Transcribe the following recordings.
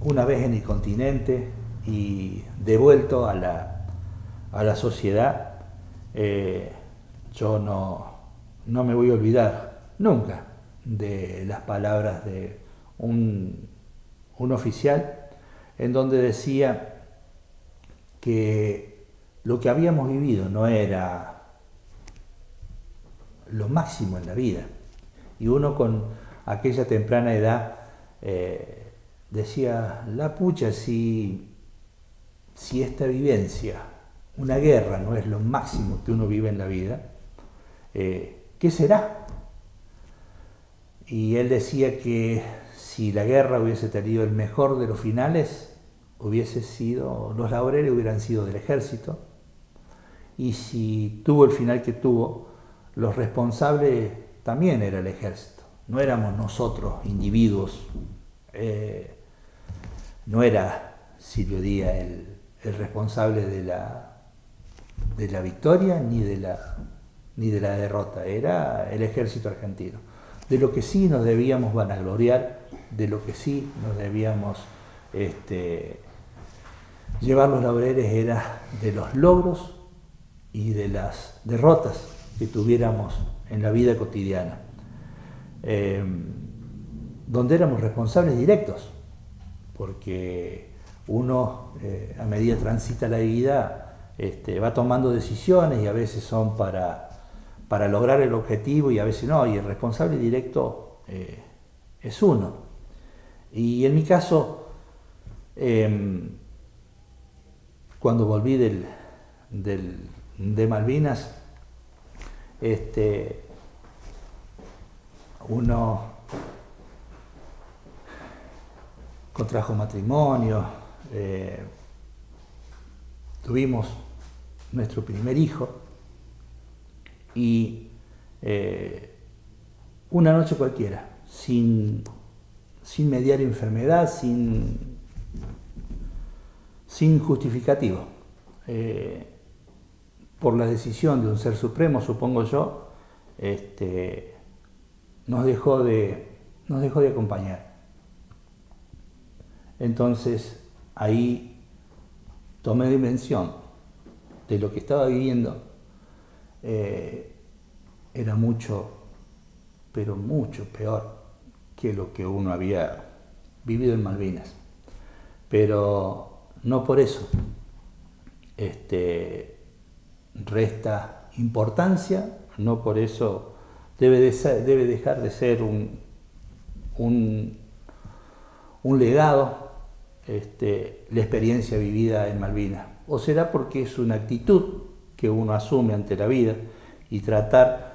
una vez en el continente y devuelto a la sociedad, yo no me voy a olvidar nunca de las palabras de un oficial en donde decía que lo que habíamos vivido no era lo máximo en la vida. Y uno con aquella temprana edad decía, la pucha, si esta vivencia, una guerra, no es lo máximo que uno vive en la vida, ¿qué será? Y él decía que si la guerra hubiese tenido el mejor de los finales, los laureles hubieran sido del ejército, y si tuvo el final que tuvo, los responsables también era el ejército, no éramos nosotros, individuos, no era Silvio Díaz el responsable de la victoria ni de la derrota, era el ejército argentino. De lo que sí nos debíamos vanagloriar, de lo que sí nos debíamos llevar los laureles era de los logros y de las derrotas que tuviéramos en la vida cotidiana, donde éramos responsables directos, porque uno a medida que transita la vida va tomando decisiones y a veces son para lograr el objetivo y a veces no, y el responsable directo es uno. Y en mi caso, cuando volví de Malvinas, uno contrajo matrimonio, tuvimos nuestro primer hijo y una noche cualquiera, sin mediar enfermedad, sin justificativo, por la decisión de un ser supremo, supongo yo, nos dejó de acompañar. Entonces ahí tomé dimensión de lo que estaba viviendo. Era mucho, pero mucho peor que lo que uno había vivido en Malvinas. Pero no por eso resta importancia, no por eso debe dejar de ser un legado la experiencia vivida en Malvinas. O será porque es una actitud que uno asume ante la vida y tratar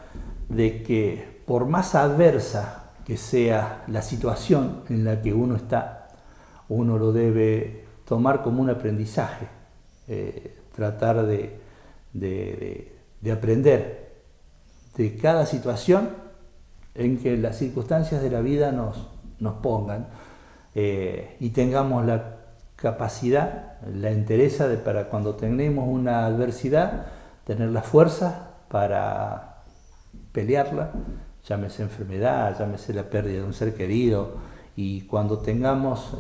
de que por más adversa que sea la situación en la que uno está, uno lo debe tomar como un aprendizaje, tratar de aprender de cada situación en que las circunstancias de la vida nos pongan, y tengamos la capacidad, la entereza para cuando tenemos una adversidad, tener la fuerza para pelearla, llámese enfermedad, llámese la pérdida de un ser querido, y cuando tengamos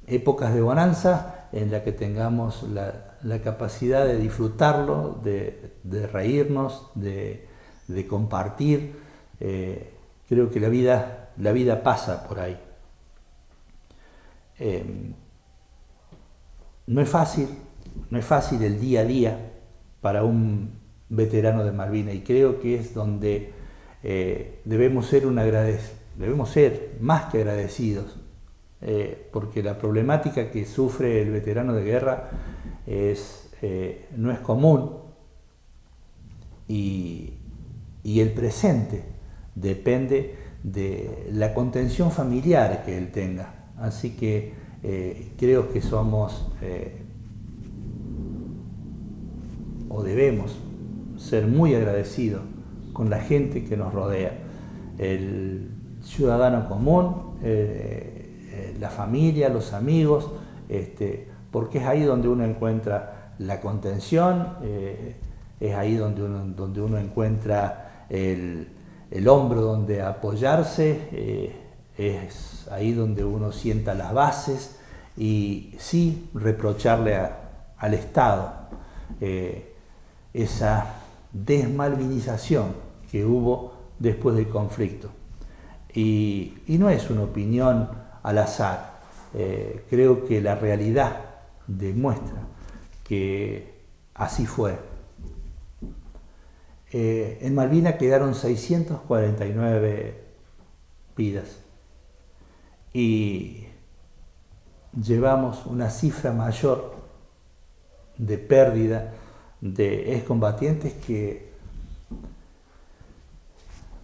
épocas de bonanza en la que tengamos la capacidad de disfrutarlo, de reírnos, de compartir. Creo que la vida pasa por ahí. No es fácil el día a día para un veterano de Malvinas, y creo que es donde debemos ser más que agradecidos, porque la problemática que sufre el veterano de guerra no es común, y el presente depende de la contención familiar que él tenga. Así que creo que somos o debemos ser muy agradecidos con la gente que nos rodea, el ciudadano común, la familia, los amigos, porque es ahí donde uno encuentra la contención, es ahí donde uno encuentra el hombro donde apoyarse, es ahí donde uno sienta las bases y sí reprocharle al Estado esa desmalvinización que hubo después del conflicto. Y no es una opinión al azar, creo que la realidad demuestra que así fue. En Malvinas quedaron 649 vidas y llevamos una cifra mayor de pérdida de excombatientes que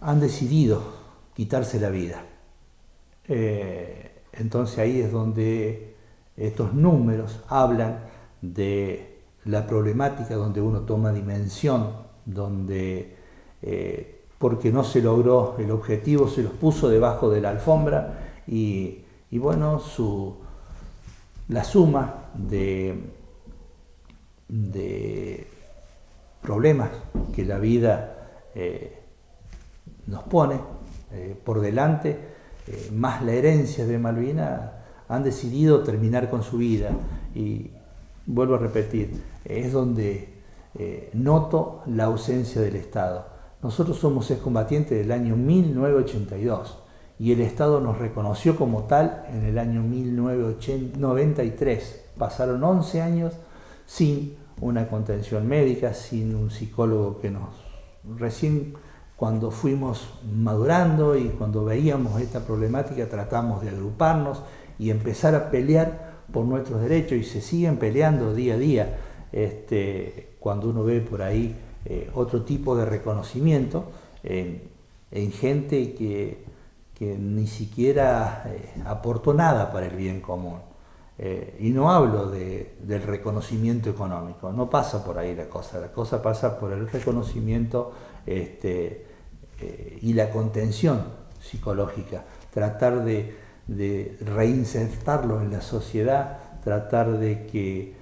han decidido quitarse la vida. Entonces ahí es donde estos números hablan de la problemática, donde uno toma dimensión, donde porque no se logró el objetivo, se los puso debajo de la alfombra y bueno, la suma de problemas que la vida nos pone por delante, más la herencia de Malvinas, han decidido terminar con su vida. Y vuelvo a repetir, es donde noto la ausencia del Estado. Nosotros somos excombatientes del año 1982 y el Estado nos reconoció como tal en el año 1993. Pasaron 11 años sin una contención médica, sin un psicólogo que nos... Recién cuando fuimos madurando y cuando veíamos esta problemática tratamos de agruparnos y empezar a pelear por nuestros derechos, y se siguen peleando día a día. Cuando uno ve por ahí otro tipo de reconocimiento en gente que ni siquiera aportó nada para el bien común. Y no hablo del reconocimiento económico, no pasa por ahí la cosa pasa por el reconocimiento y la contención psicológica, tratar de reinsertarlo en la sociedad, tratar de que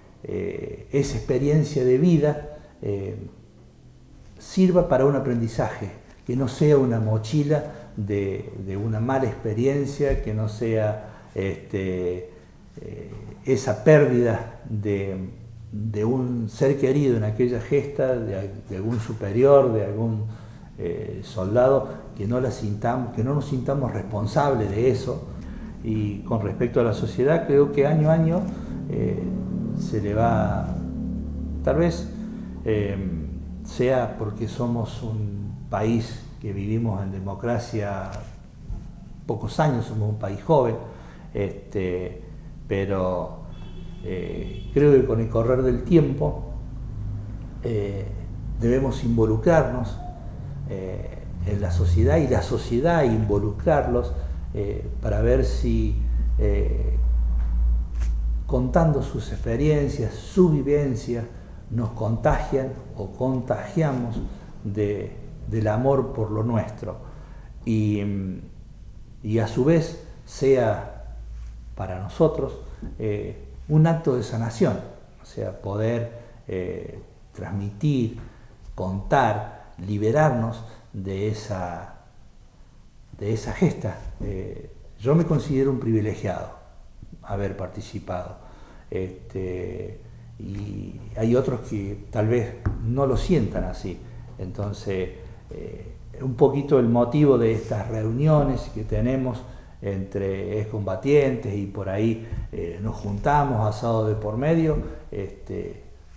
esa experiencia de vida sirva para un aprendizaje, que no sea una mochila de una mala experiencia, que no sea esa pérdida de un ser querido en aquella gesta, de algún superior, de algún soldado, que no nos sintamos responsables de eso. Y con respecto a la sociedad, creo que año a año se le va, tal vez sea porque somos un país que vivimos en democracia pocos años, somos un país joven, pero creo que con el correr del tiempo debemos involucrarnos en la sociedad y la sociedad involucrarlos para ver si contando sus experiencias, su vivencia, nos contagian o contagiamos del amor por lo nuestro y a su vez sea para nosotros un acto de sanación, o sea, poder transmitir, contar, liberarnos de esa gesta. Yo me considero un privilegiado haber participado, y hay otros que tal vez no lo sientan así. Entonces, un poquito el motivo de estas reuniones que tenemos entre excombatientes y por ahí nos juntamos, asado de por medio,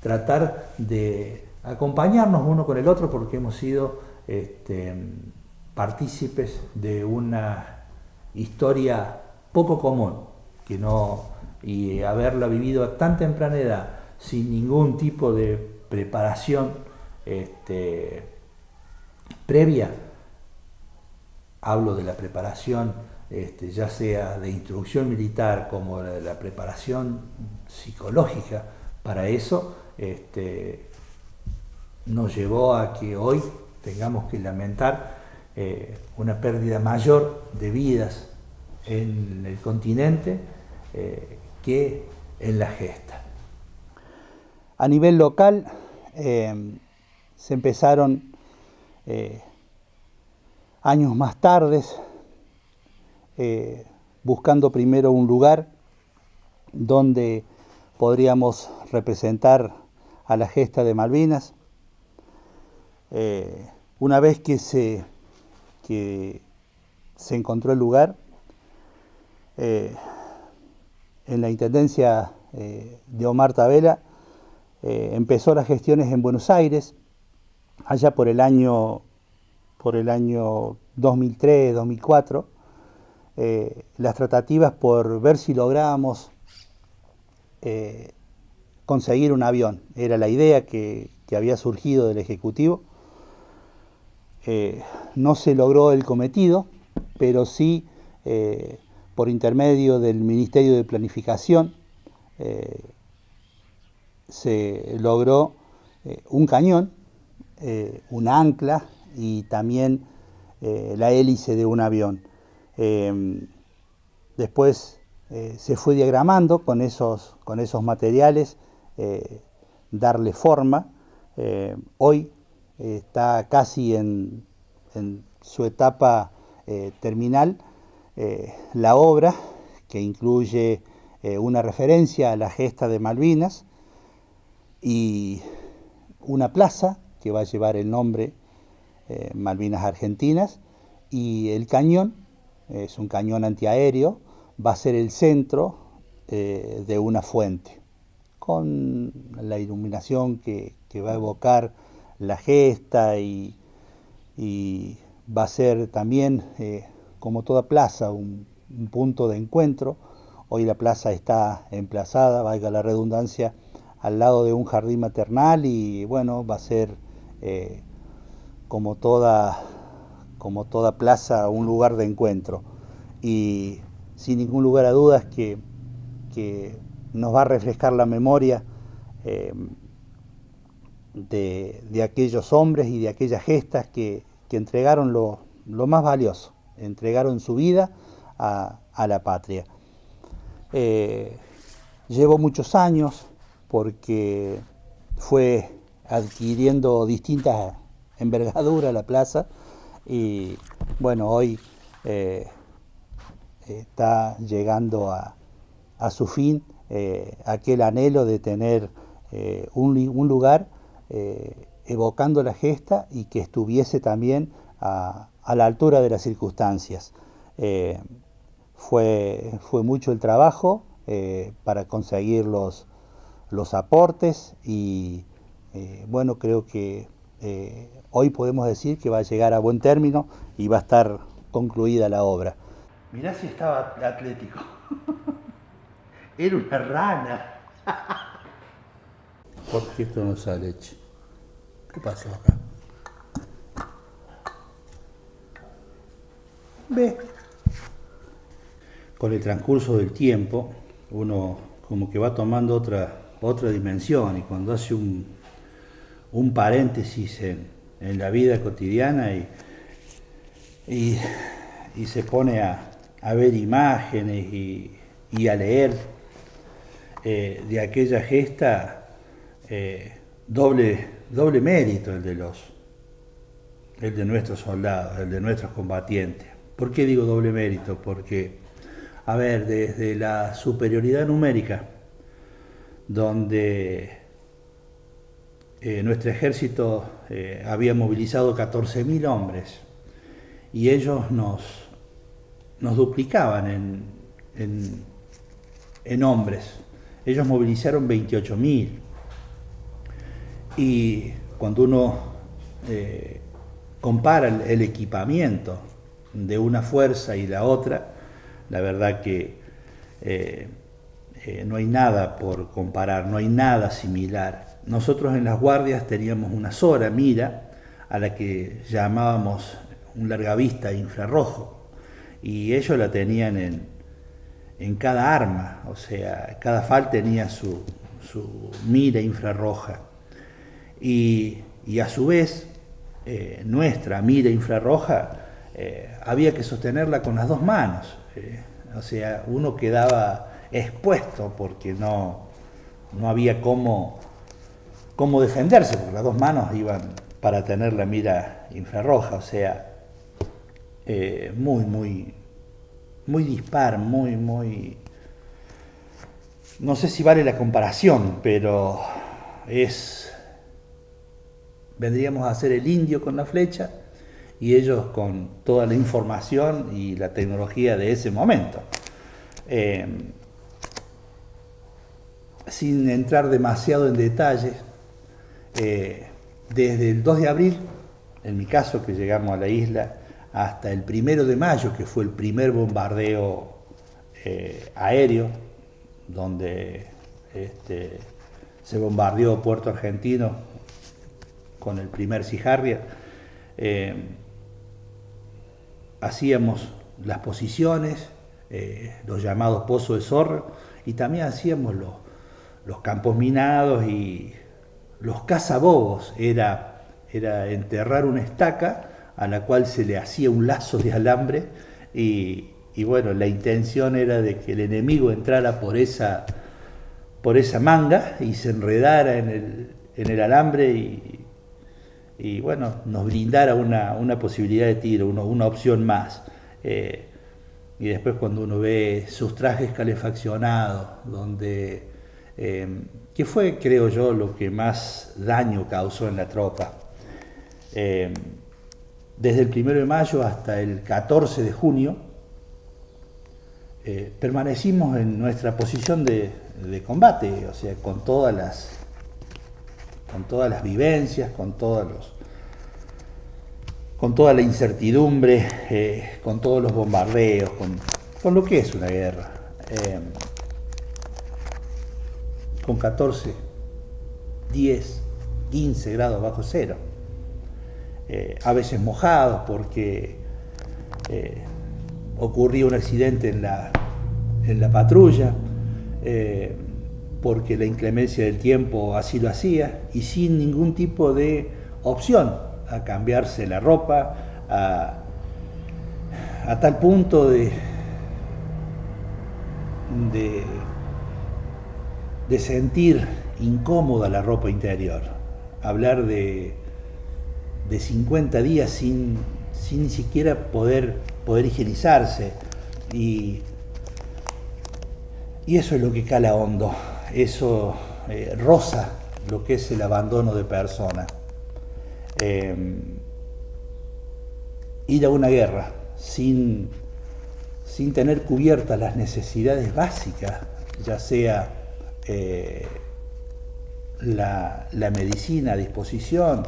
tratar de acompañarnos uno con el otro porque hemos sido partícipes de una historia poco común, y haberla vivido a tan temprana edad, sin ningún tipo de preparación previa. Hablo de la preparación ya sea de instrucción militar como la preparación psicológica para eso, nos llevó a que hoy tengamos que lamentar una pérdida mayor de vidas en el continente que en la gesta. A nivel local se empezaron años más tarde buscando primero un lugar donde podríamos representar a la gesta de Malvinas. Una vez que se encontró el lugar, en la intendencia de Omar Tabela, empezó las gestiones en Buenos Aires, allá por el año 2003, 2004, las tratativas por ver si lográbamos conseguir un avión. Era la idea que había surgido del Ejecutivo. No se logró el cometido, pero sí por intermedio del Ministerio de Planificación se logró un cañón, un ancla y también la hélice de un avión. Después se fue diagramando con esos materiales, darle forma. Hoy está casi en su etapa terminal la obra, que incluye una referencia a la gesta de Malvinas y una plaza que va a llevar el nombre Malvinas Argentinas, y el cañón, es un cañón antiaéreo, va a ser el centro de una fuente, con la iluminación que va a evocar la gesta, y va a ser también, como toda plaza, un punto de encuentro. Hoy la plaza está emplazada, valga la redundancia, al lado de un jardín maternal, y bueno, va a ser como toda plaza, un lugar de encuentro. Y sin ningún lugar a dudas que nos va a refrescar la memoria de aquellos hombres y de aquellas gestas que entregaron lo más valioso, entregaron su vida a la patria. Llevó muchos años porque fue adquiriendo distintas envergaduras la plaza, y bueno, hoy está llegando a su fin aquel anhelo de tener un lugar evocando la gesta y que estuviese también a la altura de las circunstancias. Fue mucho el trabajo para conseguir los aportes, y bueno, creo que hoy podemos decir que va a llegar a buen término y va a estar concluida la obra. Mirá si estaba atlético. Era una rana. ¿Por qué esto no sale? ¿Qué pasó acá? Ve. Con el transcurso del tiempo, uno como que va tomando otra dimensión, y cuando hace un paréntesis en la vida cotidiana y se pone a ver imágenes y a leer de aquella gesta, doble mérito el de nuestros soldados, el de nuestros combatientes. ¿Por qué digo doble mérito? Porque, a ver, desde la superioridad numérica, donde nuestro ejército había movilizado 14.000 hombres, y ellos nos duplicaban en hombres. Ellos movilizaron 28.000. Y cuando uno compara el equipamiento de una fuerza y la otra, la verdad que no hay nada por comparar, no hay nada similar. Nosotros en las guardias teníamos una sola mira, a la que llamábamos un largavista infrarrojo, y ellos la tenían en cada arma, o sea, cada FAL tenía su mira infrarroja, y a su vez nuestra mira infrarroja había que sostenerla con las dos manos, o sea, uno quedaba expuesto porque no había cómo defenderse, porque las dos manos iban para tener la mira infrarroja, o sea, muy muy dispar, muy... No sé si vale la comparación, pero vendríamos a ser el indio con la flecha y ellos con toda la información y la tecnología de ese momento. Sin entrar demasiado en detalle, desde el 2 de abril, en mi caso que llegamos a la isla, hasta el 1 de mayo, que fue el primer bombardeo aéreo, donde se bombardeó Puerto Argentino con el primer Sea Harrier, hacíamos las posiciones, los llamados pozos de zorro, y también hacíamos los campos minados y los cazabobos. Era enterrar una estaca a la cual se le hacía un lazo de alambre y bueno, la intención era de que el enemigo entrara por esa manga y se enredara en el alambre y bueno, nos brindara una posibilidad de tiro, una opción más. Y después cuando uno ve sus trajes calefaccionados, donde que fue, creo yo, lo que más daño causó en la tropa. Desde el 1 de mayo hasta el 14 de junio, permanecimos en nuestra posición de combate, o sea, con todas las vivencias, con toda la incertidumbre, con todos los bombardeos, con lo que es una guerra. Con 14, 10, 15 grados bajo cero, a veces mojados porque ocurría un accidente en la patrulla, porque la inclemencia del tiempo así lo hacía, y sin ningún tipo de opción a cambiarse la ropa, a tal punto de sentir incómoda la ropa interior. Hablar de 50 días sin ni siquiera poder higienizarse, y eso es lo que cala hondo, eso roza lo que es el abandono de personas. Ir a una guerra sin tener cubiertas las necesidades básicas, ya sea la medicina a disposición,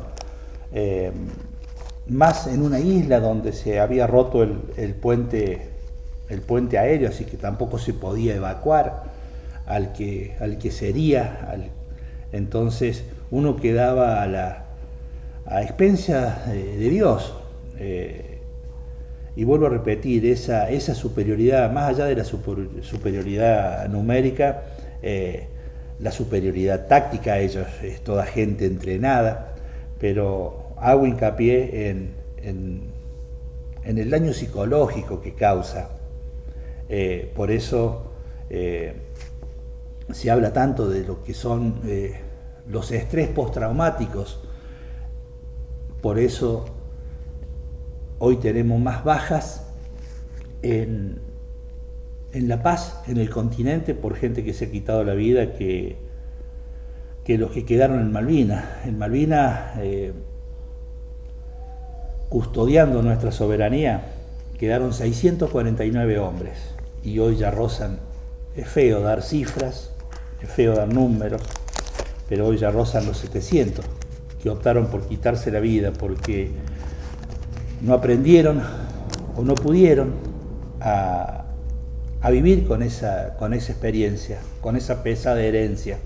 más en una isla donde se había roto el puente aéreo, así que tampoco se podía evacuar al que sería. Entonces uno quedaba a expensas de Dios. Y vuelvo a repetir, esa superioridad, más allá de la superioridad numérica, la superioridad táctica, ellos es toda gente entrenada, pero hago hincapié en el daño psicológico que causa. Por eso se habla tanto de lo que son los estrés postraumáticos. Por eso hoy tenemos más bajas en La Paz, en el continente, por gente que se ha quitado la vida que los que quedaron en Malvinas. En Malvinas, custodiando nuestra soberanía, quedaron 649 hombres, y hoy ya rozan, es feo dar cifras, es feo dar números, pero hoy ya rozan los 700, que optaron por quitarse la vida porque no aprendieron o no pudieron a vivir con esa experiencia, con esa pesada herencia.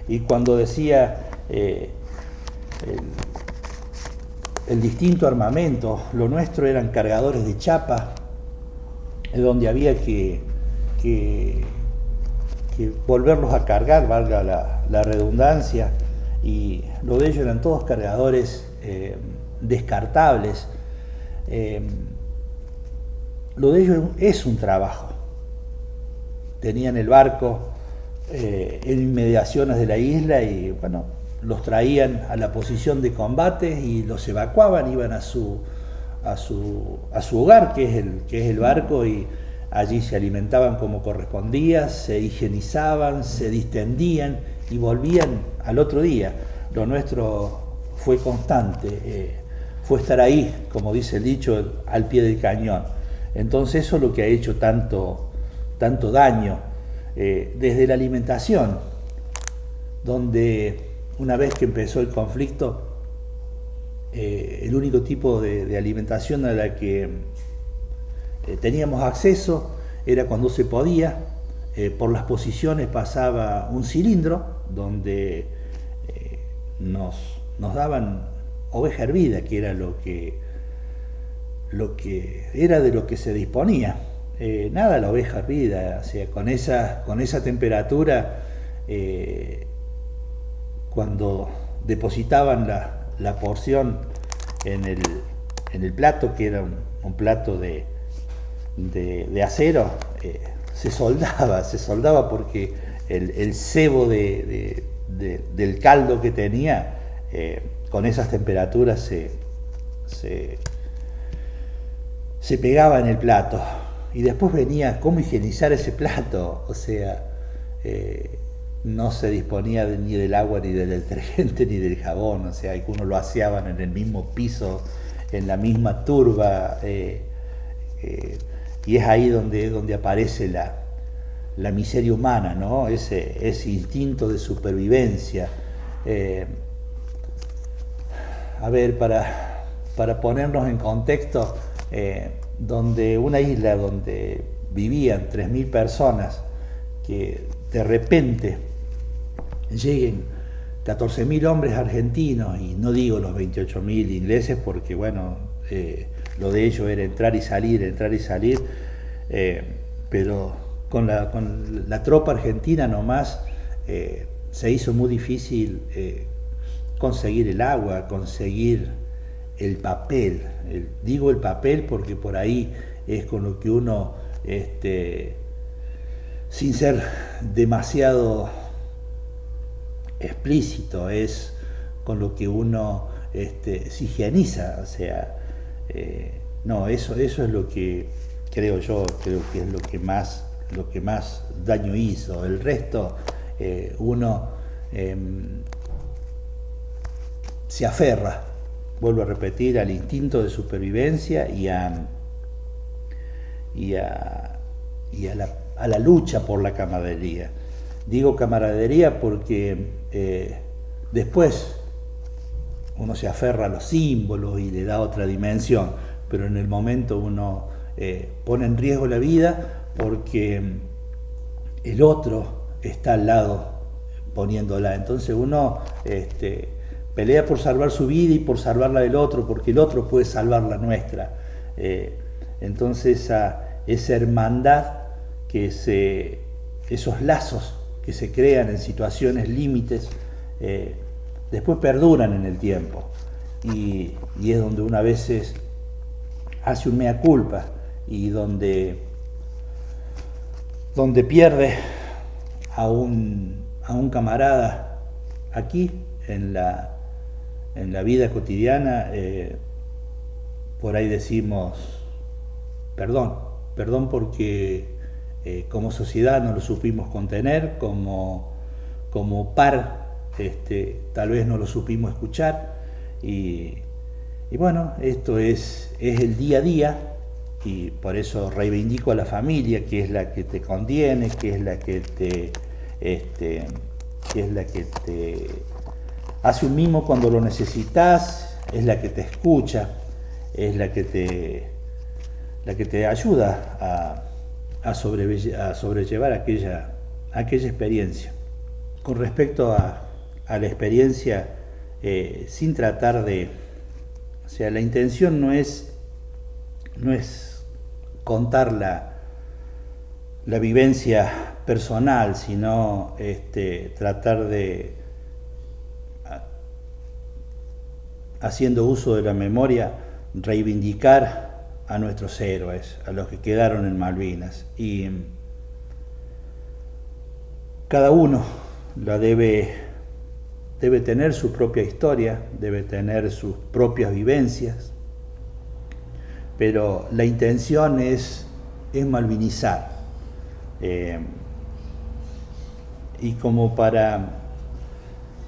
Y cuando decía el distinto armamento, lo nuestro eran cargadores de chapa, donde había que volverlos a cargar, valga la redundancia, y lo de ellos eran todos cargadores descartables. Lo de ellos es un trabajo. Tenían el barco en inmediaciones de la isla y bueno, los traían a la posición de combate y los evacuaban, iban a su hogar, que es el barco, y allí se alimentaban como correspondía, se higienizaban, se distendían y volvían al otro día. Lo nuestro fue constante, fue estar ahí, como dice el dicho, al pie del cañón. Entonces eso es lo que ha hecho tanto daño, desde la alimentación, donde una vez que empezó el conflicto, el único tipo de alimentación a la que teníamos acceso era cuando se podía. Por las posiciones pasaba un cilindro donde nos daban oveja hervida, que era lo que era de lo que se disponía. Nada la oveja hervida, o sea, con esa temperatura, cuando depositaban la porción en el plato, que era un plato de acero, se soldaba porque el cebo del caldo que tenía, con esas temperaturas se pegaba en el plato. Y después venía cómo higienizar ese plato, o sea, no se disponía ni del agua, ni del detergente, ni del jabón, o sea, algunos lo aseaban en el mismo piso, en la misma turba, y es ahí donde aparece la miseria humana, ¿no? Ese instinto de supervivencia. A ver, para ponernos en contexto, donde una isla donde vivían 3.000 personas, que de repente lleguen 14.000 hombres argentinos, y no digo los 28.000 ingleses porque bueno, lo de ellos era entrar y salir, pero con la tropa argentina nomás, se hizo muy difícil conseguir el agua, conseguir el papel. Digo el papel porque por ahí es con lo que uno, sin ser demasiado explícito, es con lo que uno se higieniza, o sea, no, eso es lo que creo que es lo que más daño hizo. El resto, uno se aferra, vuelvo a repetir, al instinto de supervivencia y a la lucha por la camaradería. Digo camaradería porque después uno se aferra a los símbolos y le da otra dimensión, pero en el momento uno pone en riesgo la vida porque el otro está al lado poniéndola. Entonces uno pelea por salvar su vida y por salvar la del otro, porque el otro puede salvar la nuestra. Entonces esa hermandad, esos lazos que se crean en situaciones límites, después perduran en el tiempo, y es donde uno a veces hace un mea culpa y donde pierde a un camarada aquí en la vida cotidiana. Por ahí decimos perdón porque como sociedad no lo supimos contener, como par, tal vez no lo supimos escuchar, y bueno, esto es el día a día, y por eso reivindico a la familia, que es la que te contiene, que es la que te hace un mimo cuando lo necesitas, es la que te escucha, es la que te ayuda a sobrellevar aquella experiencia. Con respecto a la experiencia, sin tratar de... O sea, la intención no es contar la vivencia personal, sino tratar de, haciendo uso de la memoria, reivindicar a nuestros héroes, a los que quedaron en Malvinas. Y cada uno debe tener su propia historia, debe tener sus propias vivencias, pero la intención es es malvinizar. Y como para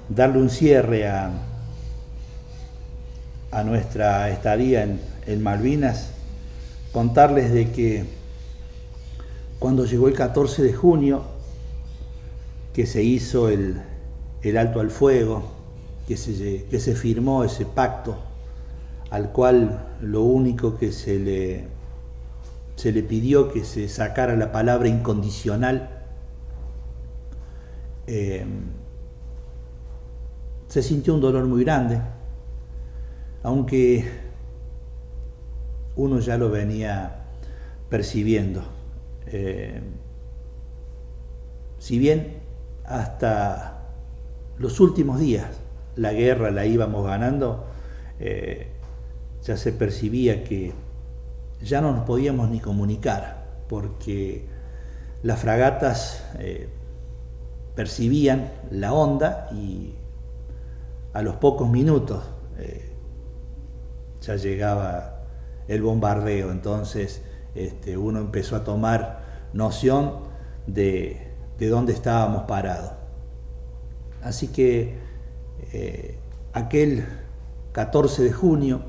darle un cierre a nuestra estadía en Malvinas, contarles de que cuando llegó el 14 de junio, que se hizo el alto al fuego, que se firmó ese pacto, al cual lo único que se le pidió que se sacara la palabra incondicional, se sintió un dolor muy grande, aunque uno ya lo venía percibiendo. Si bien hasta los últimos días la guerra la íbamos ganando, ya se percibía que ya no nos podíamos ni comunicar, porque las fragatas percibían la onda y a los pocos minutos ya llegaba el bombardeo. Entonces uno empezó a tomar noción de dónde estábamos parados. Así que aquel 14 de junio,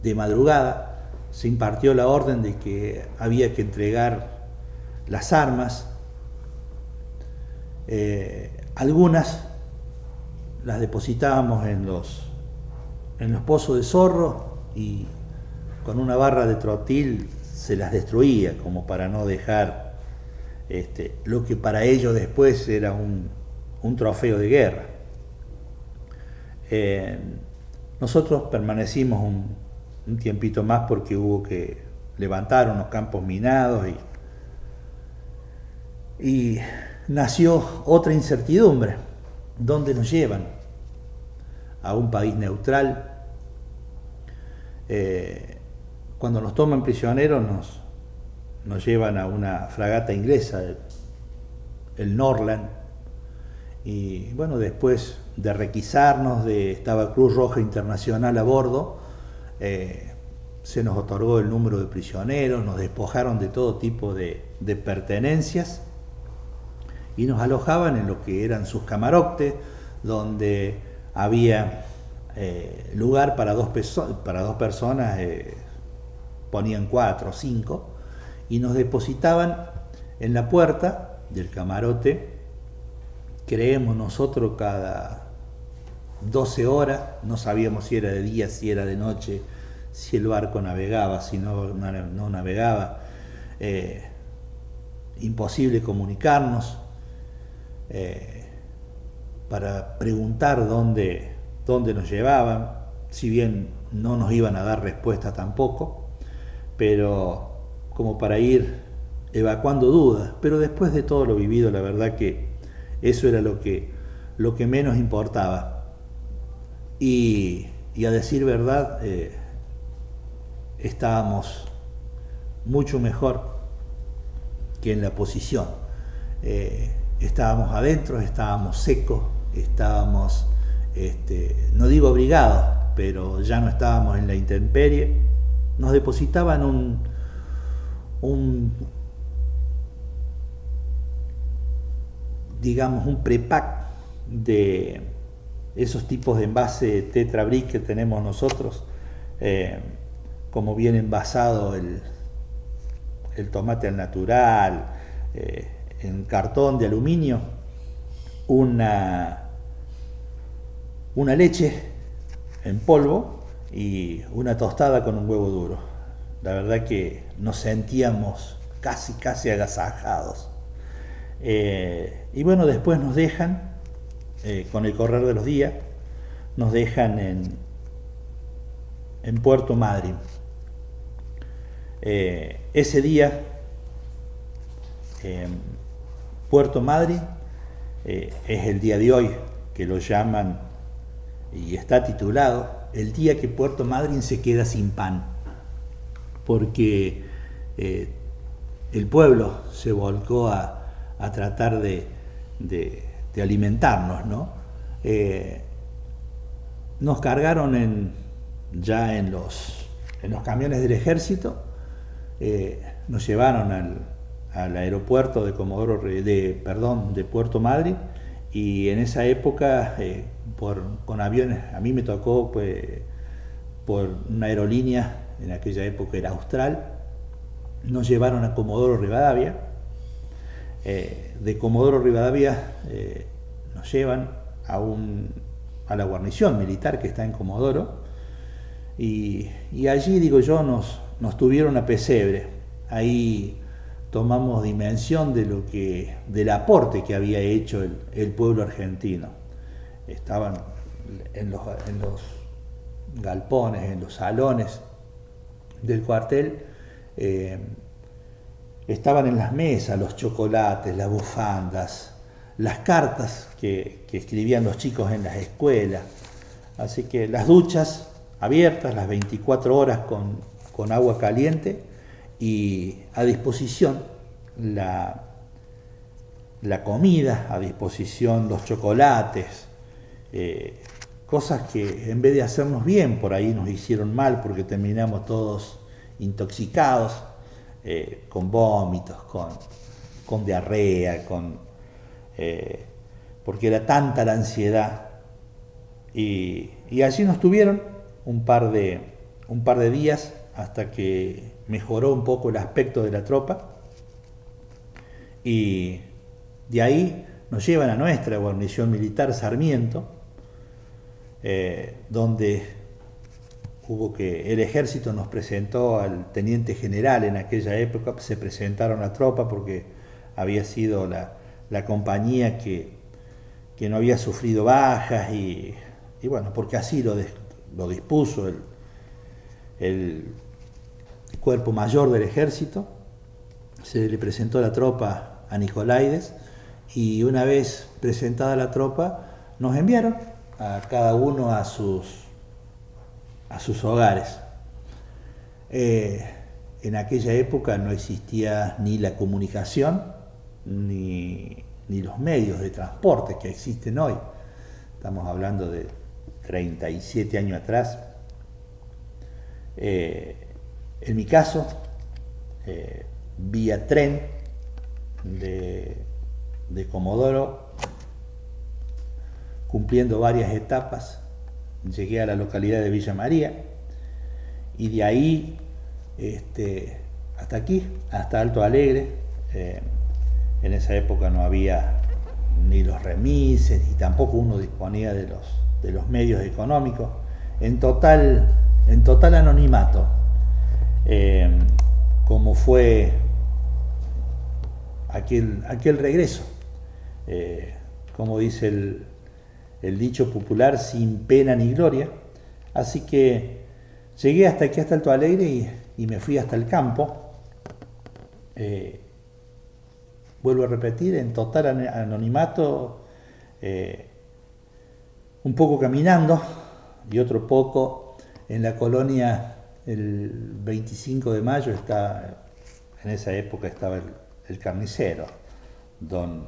de madrugada, se impartió la orden de que había que entregar las armas. Algunas las depositábamos en los pozos de Zorro y con una barra de trotil se las destruía, como para no dejar lo que para ellos después era un trofeo de guerra. Nosotros permanecimos un tiempito más porque hubo que levantar unos campos minados y nació otra incertidumbre. ¿Dónde nos llevan? ¿A un país neutral? Cuando nos toman prisioneros nos llevan a una fragata inglesa, el Norland, y bueno, después de requisarnos, estaba Cruz Roja Internacional a bordo, se nos otorgó el número de prisioneros, nos despojaron de todo tipo de pertenencias y nos alojaban en lo que eran sus camarotes, donde había lugar para dos personas, ponían 4 o 5, y nos depositaban en la puerta del camarote. Creemos nosotros cada 12 horas, no sabíamos si era de día, si era de noche, si el barco navegaba, si no navegaba, imposible comunicarnos, para preguntar dónde nos llevaban, si bien no nos iban a dar respuesta tampoco, pero como para ir evacuando dudas. Pero después de todo lo vivido, la verdad que eso era lo que menos importaba. Y a decir verdad, estábamos mucho mejor que en la posición. Estábamos adentro, estábamos secos, estábamos, no digo abrigados, pero ya no estábamos en la intemperie. Nos depositaban un prepack de esos tipos de envase Tetra Brick que tenemos nosotros, como viene envasado el tomate al natural, en cartón de aluminio, una leche en polvo y una tostada con un huevo duro. La verdad que nos sentíamos casi agasajados. Y bueno, después nos dejan, con el correr de los días, nos dejan en Puerto Madryn. Ese día, Puerto Madryn es el día de hoy, que lo llaman y está titulado el día que Puerto Madryn se queda sin pan, porque el pueblo se volcó a tratar de alimentarnos, ¿no? Nos cargaron ya en los camiones del ejército, nos llevaron al aeropuerto de de Puerto Madryn, y en esa época con aviones, a mí me tocó pues, por una aerolínea, en aquella época era Austral, nos llevaron a Comodoro Rivadavia. De Comodoro Rivadavia nos llevan a la guarnición militar que está en Comodoro, y allí, digo yo, nos tuvieron a pesebre. Ahí tomamos dimensión del aporte que había hecho el pueblo argentino. Estaban en los galpones, en los salones del cuartel, estaban en las mesas los chocolates, las bufandas, las cartas que escribían los chicos en las escuelas. Así que las duchas abiertas las 24 horas con agua caliente, y a disposición la comida, a disposición los chocolates, cosas que en vez de hacernos bien, por ahí nos hicieron mal, porque terminamos todos intoxicados, con vómitos, con diarrea, porque era tanta la ansiedad. Y allí nos tuvieron un par de días, hasta que mejoró un poco el aspecto de la tropa, y de ahí nos llevan a nuestra guarnición militar Sarmiento, donde el ejército nos presentó al teniente general. En aquella época se presentaron a tropa porque había sido la compañía que no había sufrido bajas, y bueno, porque así lo dispuso el cuerpo mayor del ejército. Se le presentó la tropa a Nicolaides, y una vez presentada la tropa nos enviaron a cada uno a sus hogares. En aquella época no existía ni la comunicación ni los medios de transporte que existen hoy. Estamos hablando de 37 años atrás. En mi caso, vía tren de Comodoro, cumpliendo varias etapas, llegué a la localidad de Villa María, y de ahí hasta aquí, hasta Alto Alegre. En esa época no había ni los remises, y tampoco uno disponía de los medios económicos. En total anonimato, como fue aquel regreso, como dice el dicho popular, sin pena ni gloria. Así que llegué hasta aquí, hasta Alto Alegre, y me fui hasta el campo. Vuelvo a repetir, en total anonimato, un poco caminando y otro poco en la colonia. El 25 de mayo en esa época estaba el carnicero, don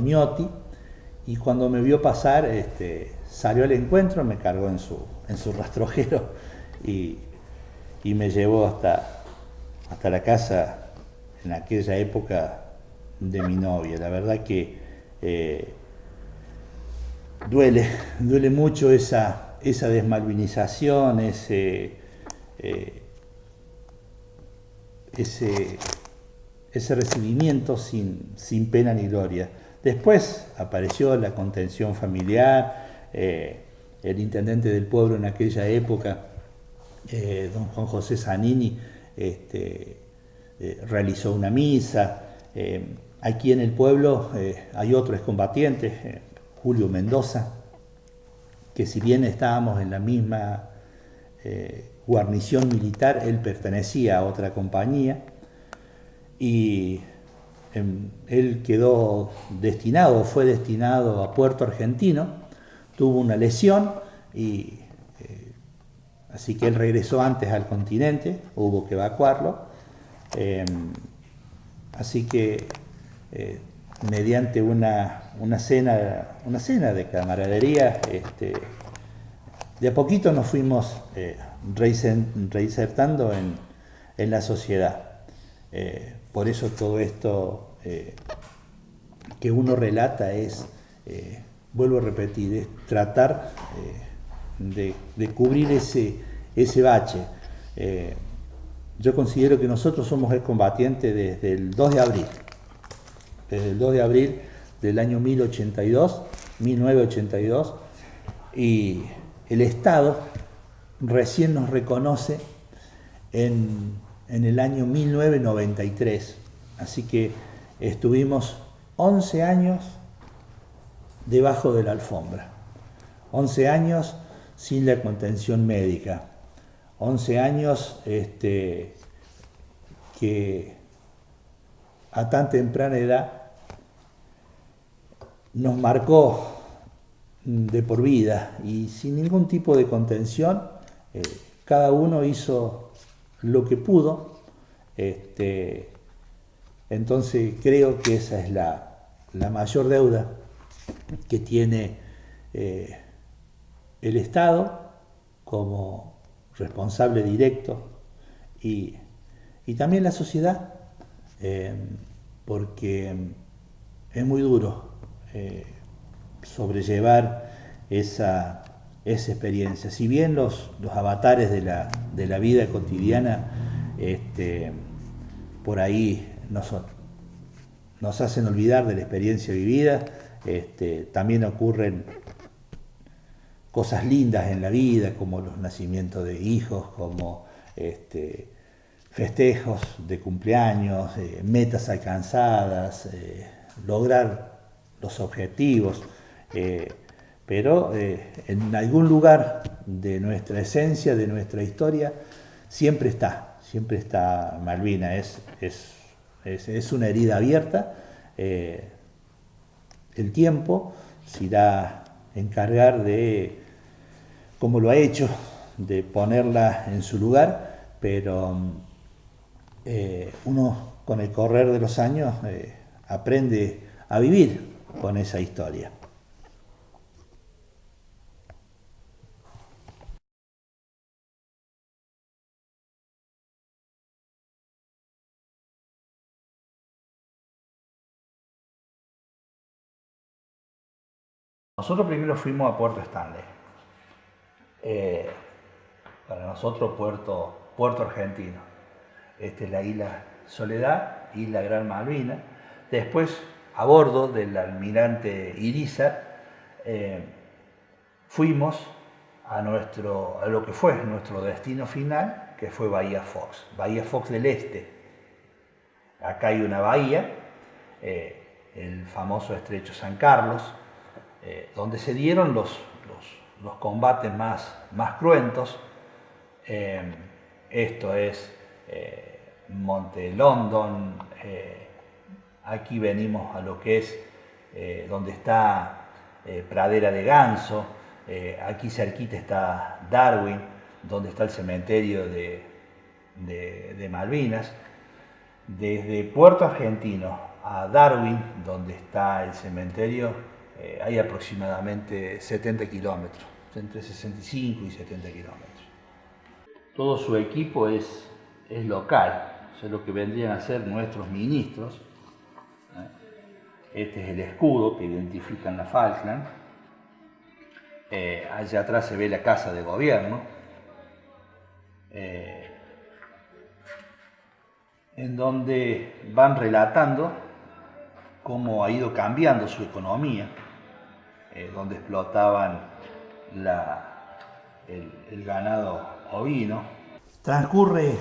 Miotti, y cuando me vio pasar, salió al encuentro, me cargó en su rastrojero, y me llevó hasta la casa, en aquella época, de mi novia. La verdad que duele mucho esa desmalvinización, ese recibimiento sin pena ni gloria. Después apareció la contención familiar. El intendente del pueblo en aquella época, don Juan José Zanini, realizó una misa. Aquí en el pueblo hay otro excombatiente, Julio Mendoza, que si bien estábamos en la misma guarnición militar, él pertenecía a otra compañía, y él fue destinado a Puerto Argentino. Tuvo una lesión, y así que él regresó antes al continente, hubo que evacuarlo. Así que mediante una cena de camaradería, de a poquito nos fuimos reinsertando en la sociedad. Por eso todo esto que uno relata es, vuelvo a repetir, es tratar de cubrir ese bache. Yo considero que nosotros somos excombatientes desde el 2 de abril, desde el 2 de abril del año 1982, y el Estado recién nos reconoce en el año 1993, así que estuvimos 11 años debajo de la alfombra, 11 años sin la contención médica, 11 años que a tan temprana edad nos marcó de por vida y sin ningún tipo de contención. Cada uno hizo lo que pudo. Entonces creo que esa es la mayor deuda que tiene el Estado como responsable directo y también la sociedad, porque es muy duro sobrellevar esa experiencia. Si bien los avatares de la vida cotidiana por ahí nos hacen olvidar de la experiencia vivida, también ocurren cosas lindas en la vida, como los nacimientos de hijos, como festejos de cumpleaños, metas alcanzadas, lograr los objetivos, pero en algún lugar de nuestra esencia, de nuestra historia, siempre está Malvina, es una herida abierta. El tiempo se irá a encargar de, como lo ha hecho, de ponerla en su lugar, pero uno con el correr de los años aprende a vivir con esa historia. Nosotros primero fuimos a Puerto Stanley. Para nosotros Puerto Argentino. Esta es la isla Soledad, isla Gran Malvina. Después, a bordo del almirante Irízar, fuimos a lo que fue nuestro destino final, que fue Bahía Fox del Este. Acá hay una bahía, el famoso Estrecho San Carlos, donde se dieron los combates más cruentos. Esto es Monte London. Aquí venimos a lo que es donde está Pradera de Ganso. Aquí cerquita está Darwin, donde está el cementerio de Malvinas. Desde Puerto Argentino a Darwin, donde está el cementerio, hay aproximadamente 70 kilómetros, entre 65 y 70 kilómetros. Todo su equipo es local, es lo que vendrían a ser nuestros ministros. Este es el escudo que identifican la Falkland. Allá atrás se ve la casa de gobierno, en donde van relatando cómo ha ido cambiando su economía, donde explotaban el ganado ovino. Transcurre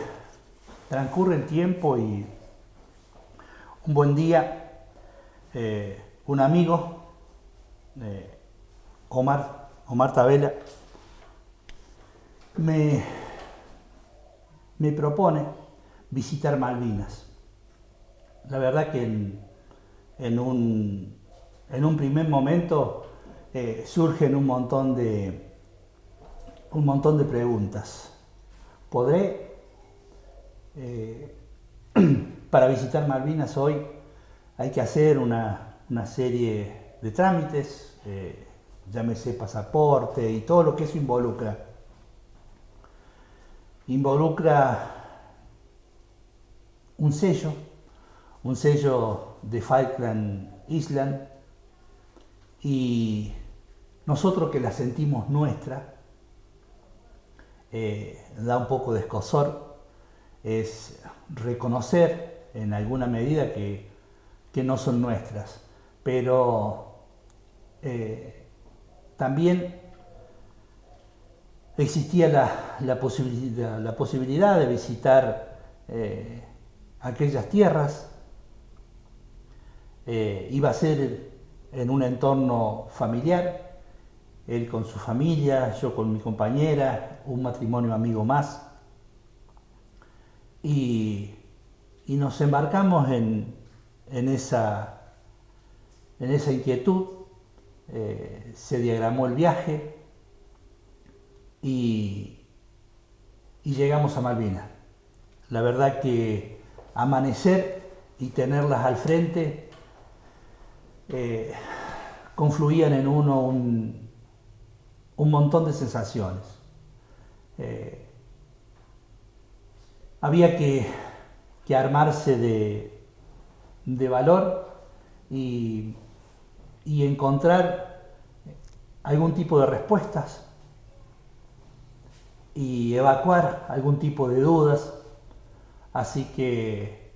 el tiempo y un buen día un amigo, Omar Tabela, me propone visitar Malvinas. La verdad que en un primer momento surgen un montón de preguntas. ¿Podré, para visitar Malvinas hoy, hay que hacer una serie de trámites, llámese pasaporte y todo lo que eso involucra? Involucra un sello, un sello de Falkland Island, y nosotros que la sentimos nuestra, da un poco de escozor, es reconocer en alguna medida que no son nuestras, pero también existía la posibilidad de visitar aquellas tierras. Iba a ser en un entorno familiar, él con su familia, yo con mi compañera, un matrimonio amigo más, y nos embarcamos en esa inquietud. Se diagramó el viaje y llegamos a Malvinas. La verdad que amanecer y tenerlas al frente confluían en uno un montón de sensaciones. Había que armarse de valor y encontrar algún tipo de respuestas y evacuar algún tipo de dudas. Así que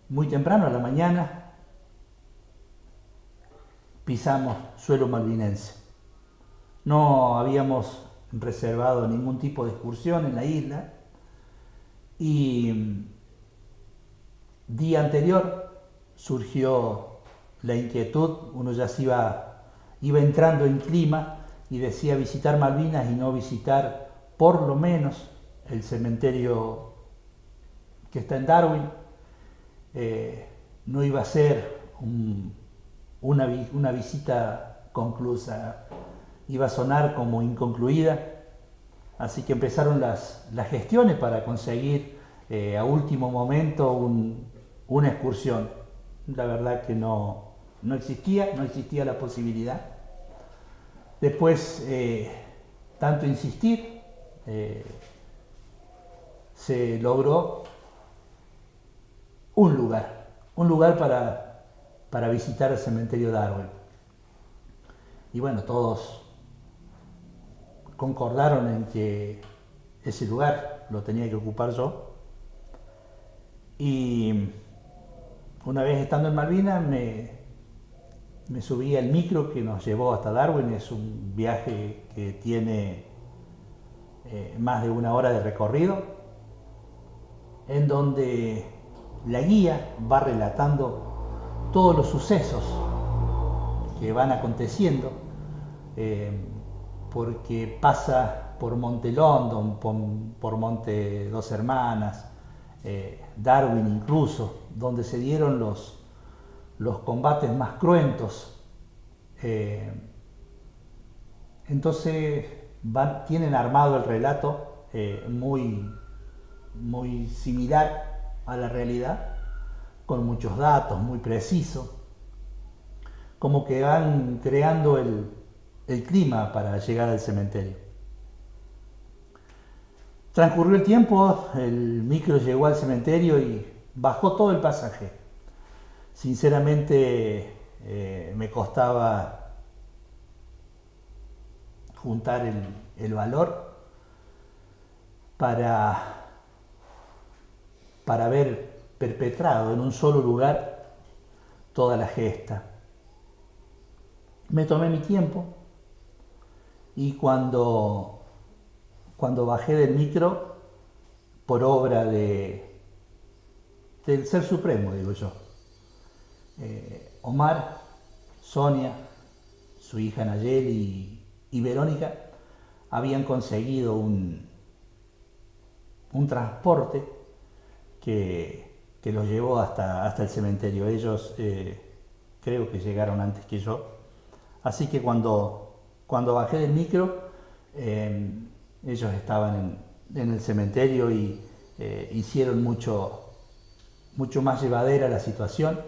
muy temprano a la mañana pisamos suelo malvinense. No habíamos reservado ningún tipo de excursión en la isla y día anterior surgió la inquietud, uno ya se iba entrando en clima y decía visitar Malvinas y no visitar por lo menos el cementerio que está en Darwin. No iba a ser una visita conclusa, iba a sonar como inconcluida, así que empezaron las gestiones para conseguir a último momento una excursión. La verdad que no existía la posibilidad. Después, tanto insistir, se logró un lugar para visitar el cementerio Darwin. Y bueno, todos concordaron en que ese lugar lo tenía que ocupar yo. Y una vez estando en Malvinas me subí al micro que nos llevó hasta Darwin. Es un viaje que tiene más de 1 hora de recorrido, en donde la guía va relatando todos los sucesos que van aconteciendo, porque pasa por Monte London, por Monte Dos Hermanas, Darwin incluso, donde se dieron los combates más cruentos. Entonces tienen armado el relato muy similar a la realidad, con muchos datos, muy precisos, como que van creando el clima para llegar al cementerio. Transcurrió el tiempo, el micro llegó al cementerio y bajó todo el pasaje. Sinceramente me costaba juntar el valor para haber perpetrado en un solo lugar toda la gesta. Me tomé mi tiempo y cuando bajé del micro, por obra del Ser Supremo, digo yo, Omar, Sonia, su hija Nayeli y Verónica habían conseguido un transporte que los llevó hasta el cementerio. Ellos creo que llegaron antes que yo. Así que cuando bajé del micro, ellos estaban en el cementerio y hicieron mucho más llevadera la situación.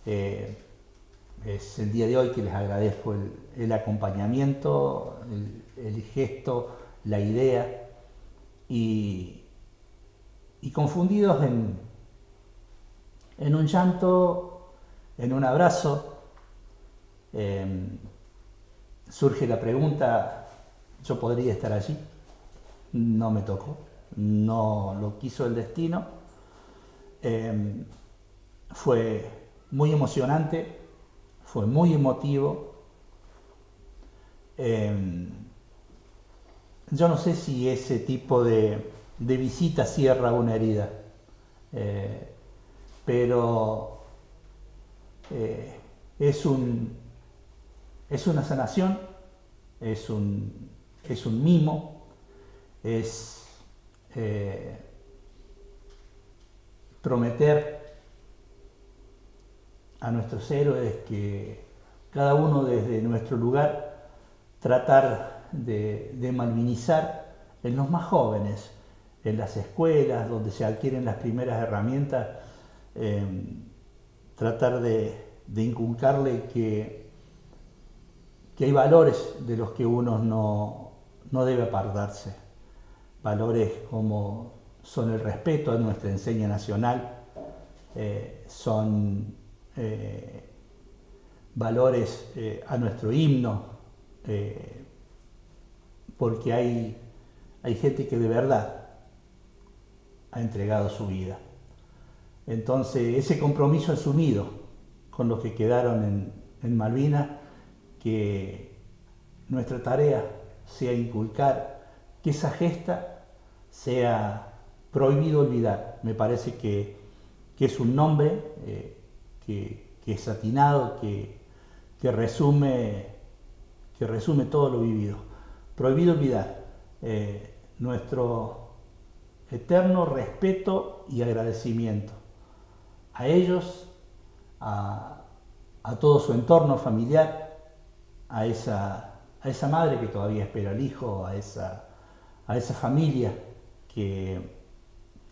Es el día de hoy que les agradezco el acompañamiento, el gesto, la idea, y confundidos En un llanto, en un abrazo, surge la pregunta, ¿yo podría estar allí? No me tocó, no lo quiso el destino. Fue muy emocionante, fue muy emotivo. Yo no sé si ese tipo de visita cierra una herida, pero es es una sanación, es es un mimo, es prometer a nuestros héroes que cada uno desde nuestro lugar tratar de malvinizar en los más jóvenes, en las escuelas donde se adquieren las primeras herramientas, eh, tratar de inculcarle que hay valores de los que uno no debe apartarse. Valores como son el respeto a nuestra enseña nacional, son valores a nuestro himno, porque hay gente que de verdad ha entregado su vida. Entonces, ese compromiso asumido con los que quedaron en Malvinas, que nuestra tarea sea inculcar que esa gesta sea prohibido olvidar. Me parece que es un nombre que es atinado, que resume todo lo vivido. Prohibido olvidar. Nuestro eterno respeto y agradecimiento a ellos, a todo su entorno familiar, a esa madre que todavía espera al hijo, a esa familia que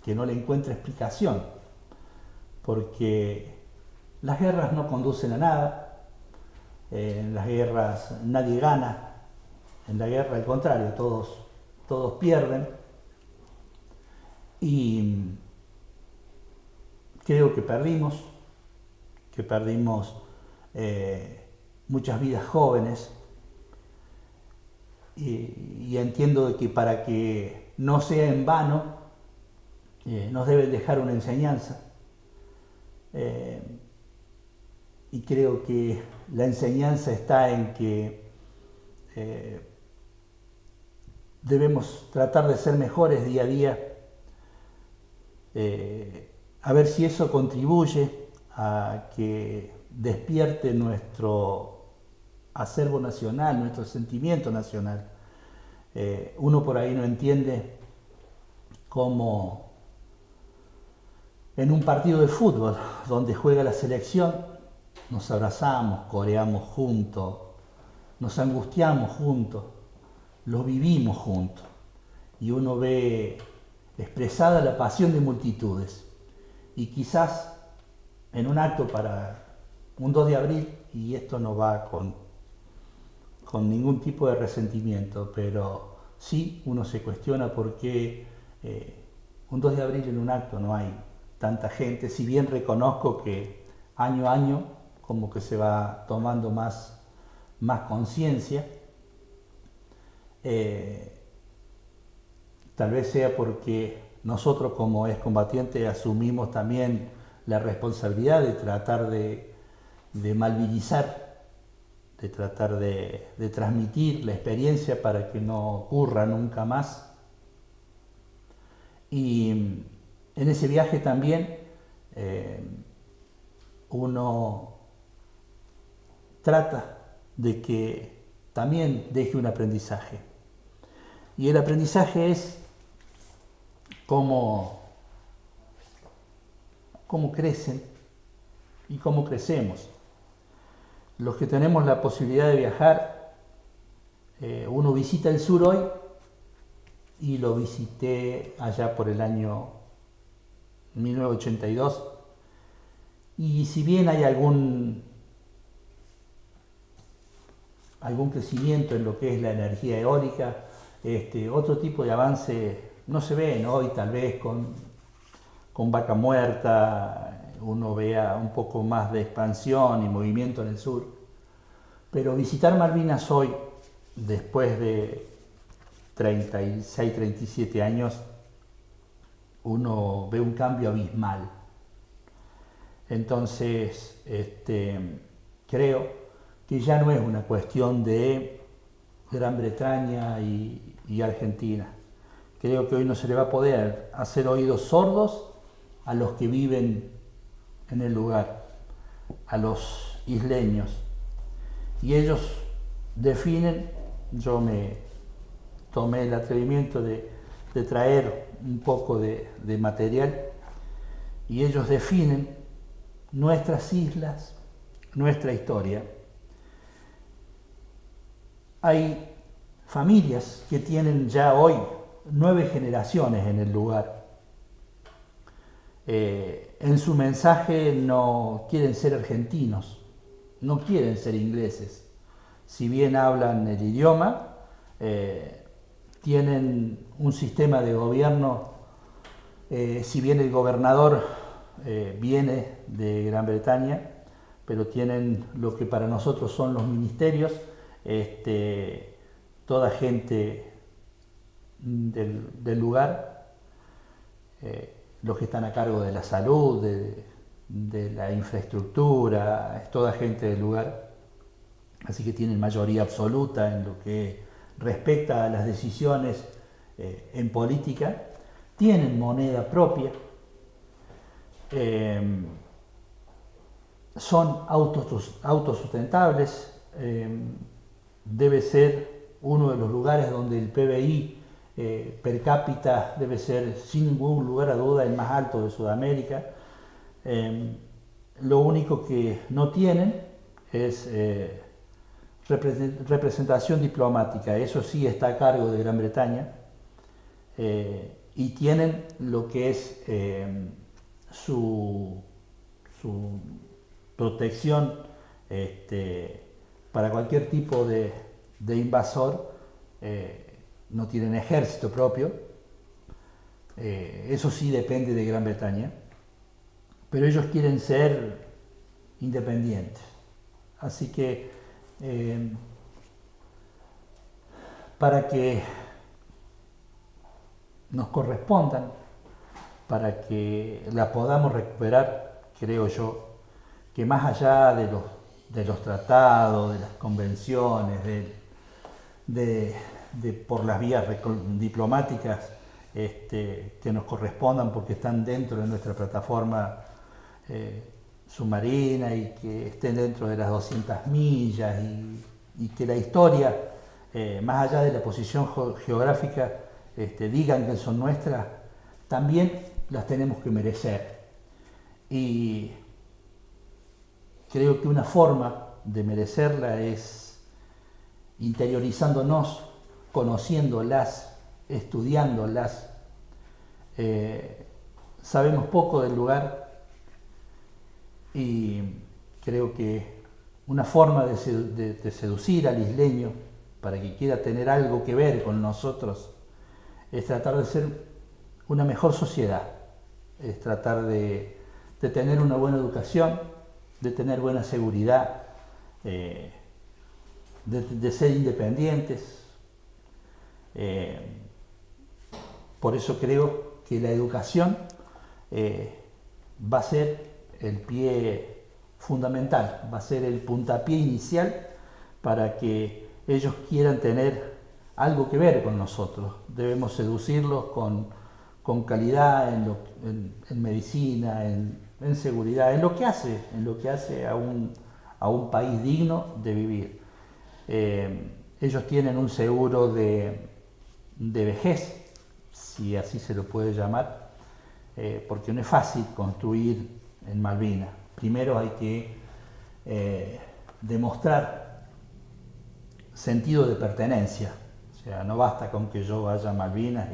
no le encuentra explicación, porque las guerras no conducen a nada, en las guerras nadie gana, en la guerra al contrario, todos pierden, y creo que perdimos muchas vidas jóvenes, y entiendo de que para que no sea en vano, nos deben dejar una enseñanza. Y creo que la enseñanza está en que debemos tratar de ser mejores día a día, a ver si eso contribuye a que despierte nuestro acervo nacional, nuestro sentimiento nacional. Uno por ahí no entiende cómo en un partido de fútbol donde juega la selección nos abrazamos, coreamos juntos, nos angustiamos juntos, lo vivimos juntos, y uno ve expresada la pasión de multitudes, y quizás en un acto para un 2 de abril, y esto no va con ningún tipo de resentimiento, pero sí uno se cuestiona por qué un 2 de abril en un acto no hay tanta gente, si bien reconozco que año a año como que se va tomando más conciencia. Tal vez sea porque nosotros como excombatientes asumimos también la responsabilidad de tratar de malvinizar, de tratar de transmitir la experiencia para que no ocurra nunca más. Y en ese viaje también uno trata de que también deje un aprendizaje. Y el aprendizaje es cómo crecen y cómo crecemos. Los que tenemos la posibilidad de viajar, uno visita el sur hoy, y lo visité allá por el año 1982, y si bien hay algún crecimiento en lo que es la energía eólica, otro tipo de avance no se ven hoy, tal vez con Vaca Muerta, uno vea un poco más de expansión y movimiento en el sur. Pero visitar Malvinas hoy, después de 36, 37 años, uno ve un cambio abismal. Entonces, creo que ya no es una cuestión de Gran Bretaña y Argentina. Creo que hoy no se le va a poder hacer oídos sordos a los que viven en el lugar, a los isleños. Y ellos definen, yo me tomé el atrevimiento de traer un poco de material, y ellos definen nuestras islas, nuestra historia. Hay familias que tienen ya hoy 9 generaciones en el lugar. En su mensaje no quieren ser argentinos, no quieren ser ingleses. Si bien hablan el idioma, tienen un sistema de gobierno, si bien el gobernador viene de Gran Bretaña, pero tienen lo que para nosotros son los ministerios, toda gente del lugar, los que están a cargo de la salud, de la infraestructura, es toda gente del lugar, así que tienen mayoría absoluta en lo que respecta a las decisiones en política, tienen moneda propia, son autosustentables, debe ser uno de los lugares donde el PBI per cápita debe ser, sin ningún lugar a duda, el más alto de Sudamérica. Lo único que no tienen es representación diplomática, eso sí está a cargo de Gran Bretaña, y tienen lo que es su protección para cualquier tipo de invasor. No tienen ejército propio, eso sí depende de Gran Bretaña, pero ellos quieren ser independientes. Así que para que nos correspondan, para que la podamos recuperar, creo yo, que más allá de los tratados, de las convenciones, por las vías diplomáticas que nos correspondan porque están dentro de nuestra plataforma submarina y que estén dentro de las 200 millas y que la historia, más allá de la posición geográfica, digan que son nuestras, también las tenemos que merecer. Y creo que una forma de merecerla es interiorizándonos, conociéndolas, estudiándolas. Sabemos poco del lugar y creo que una forma de seducir al isleño para que quiera tener algo que ver con nosotros es tratar de ser una mejor sociedad, es tratar de tener una buena educación, de tener buena seguridad, de ser independientes. Por eso creo que la educación va a ser el pie fundamental, va a ser el puntapié inicial para que ellos quieran tener algo que ver con nosotros. Debemos seducirlos con calidad en medicina, en seguridad, en lo que hace a un país digno de vivir. Ellos tienen un seguro de vejez, si así se lo puede llamar, porque no es fácil construir en Malvinas. Primero hay que demostrar sentido de pertenencia, o sea, no basta con que yo vaya a Malvinas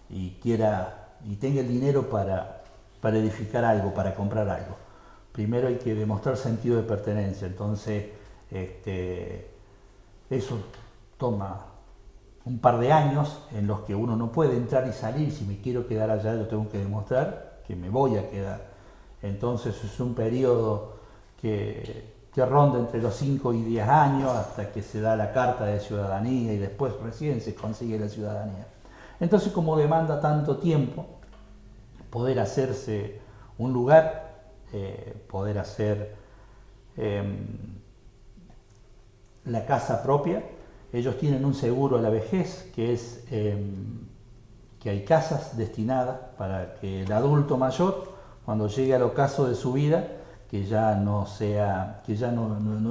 y tenga el dinero para edificar algo, para comprar algo. Primero hay que demostrar sentido de pertenencia, entonces eso toma un par de años en los que uno no puede entrar y salir. Si me quiero quedar allá, yo tengo que demostrar que me voy a quedar. Entonces es un periodo que ronda entre los 5 y 10 años hasta que se da la carta de ciudadanía y después recién se consigue la ciudadanía. Entonces, como demanda tanto tiempo poder hacerse un lugar, poder hacer la casa propia, ellos tienen un seguro a la vejez que es que hay casas destinadas para que el adulto mayor, cuando llegue al ocaso de su vida, que ya no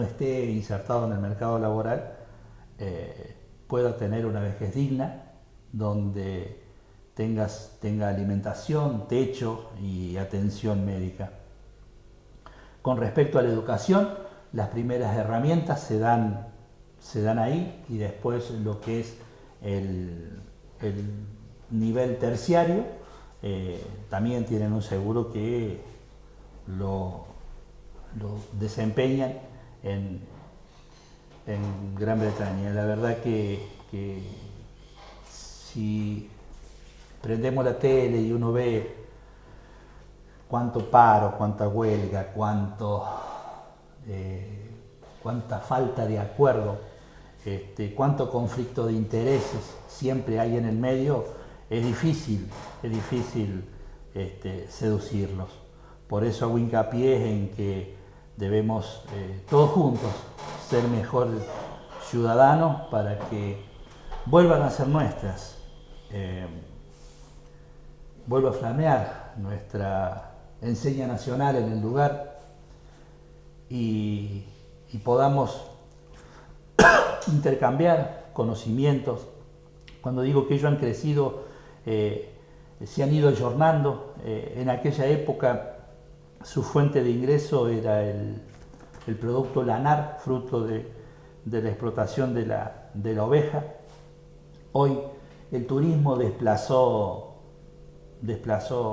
esté insertado en el mercado laboral, pueda tener una vejez digna, donde tenga alimentación, techo y atención médica. Con respecto a la educación, las primeras herramientas se dan ahí, y después lo que es el nivel terciario, también tienen un seguro que lo desempeñan en Gran Bretaña. La verdad que si prendemos la tele y uno ve cuánto paro, cuánta huelga, cuánta falta de acuerdo, cuánto conflicto de intereses siempre hay en el medio, es difícil seducirlos. Por eso hago hincapié en que debemos todos juntos ser mejor ciudadanos para que vuelvan a ser nuestras, vuelva a flamear nuestra enseña nacional en el lugar y podamos intercambiar conocimientos. Cuando digo que ellos han crecido, se han ido ayornando. En aquella época su fuente de ingreso era el producto lanar, fruto de la explotación de la oveja. Hoy el turismo desplazó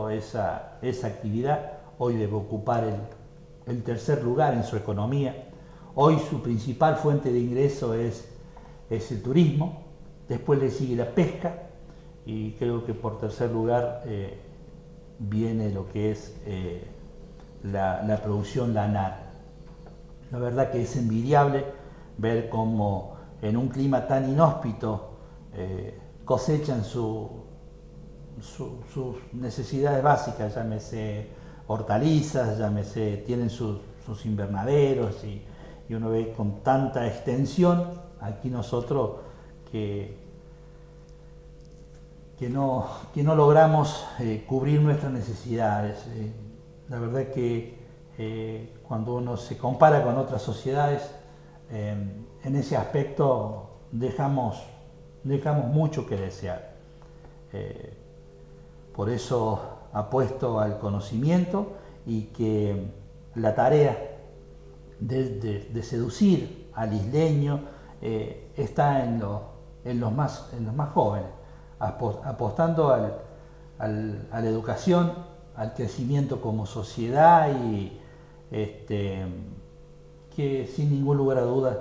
esa actividad. Hoy debe ocupar el tercer lugar en su economía. Hoy su principal fuente de ingreso es el turismo, después le sigue la pesca y creo que por tercer lugar viene lo que es la producción lanar. La verdad que es envidiable ver cómo en un clima tan inhóspito cosechan sus necesidades básicas, llámese hortalizas, tienen sus invernaderos y uno ve con tanta extensión. Aquí nosotros que no logramos cubrir nuestras necesidades. La verdad que cuando uno se compara con otras sociedades, en ese aspecto dejamos mucho que desear. Por eso apuesto al conocimiento y que la tarea de seducir al isleño está en los más jóvenes, apostando a la educación, al crecimiento como sociedad y que sin ningún lugar a dudas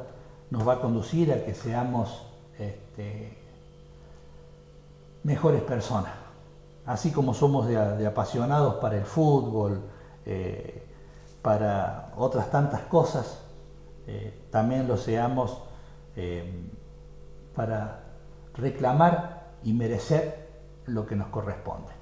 nos va a conducir a que seamos mejores personas. Así como somos de apasionados para el fútbol, para otras tantas cosas, también lo seamos para reclamar y merecer lo que nos corresponde.